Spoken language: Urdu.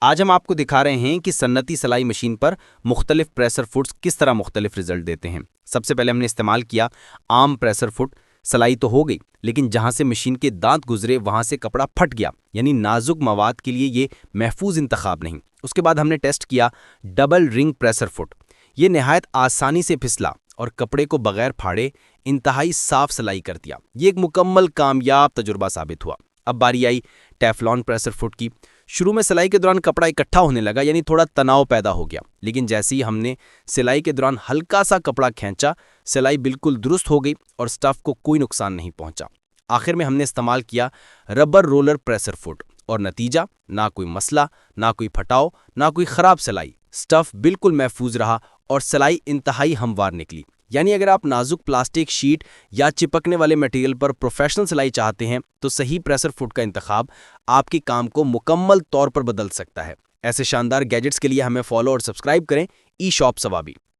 آج ہم آپ کو دکھا رہے ہیں کہ سنتی سلائی مشین پر مختلف پریسر فٹس کس طرح مختلف رزلٹ دیتے ہیں۔ سب سے پہلے ہم نے استعمال کیا عام پریسر فٹ۔ سلائی تو ہو گئی، لیکن جہاں سے مشین کے دانت گزرے وہاں سے کپڑا پھٹ گیا، یعنی نازک مواد کے لیے یہ محفوظ انتخاب نہیں۔ اس کے بعد ہم نے ٹیسٹ کیا ڈبل رنگ پریسر فٹ۔ یہ نہایت آسانی سے پھسلا اور کپڑے کو بغیر پھاڑے انتہائی صاف سلائی کر دیا۔ یہ ایک مکمل کامیاب تجربہ ثابت ہوا۔ اب باری آئی ٹیفلون پریسر فٹ کی۔ شروع میں سلائی کے دوران کپڑا اکٹھا ہونے لگا، یعنی تھوڑا تناؤ پیدا ہو گیا، لیکن جیسے ہی ہم نے سلائی کے دوران ہلکا سا کپڑا کھینچا، سلائی بالکل درست ہو گئی اور سٹف کو کوئی نقصان نہیں پہنچا۔ آخر میں ہم نے استعمال کیا ربر رولر پریسر فٹ، اور نتیجہ نہ کوئی مسئلہ، نہ کوئی پھٹاؤ، نہ کوئی خراب سلائی۔ سٹف بالکل محفوظ رہا اور سلائی انتہائی ہموار نکلی۔ یعنی اگر آپ نازک پلاسٹک شیٹ یا چپکنے والے میٹیریل پر پروفیشنل سلائی چاہتے ہیں تو صحیح پریسر فٹ کا انتخاب آپ کے کام کو مکمل طور پر بدل سکتا ہے۔ ایسے شاندار گیجٹس کے لیے ہمیں فالو اور سبسکرائب کریں۔ ای شاپ ثوابی۔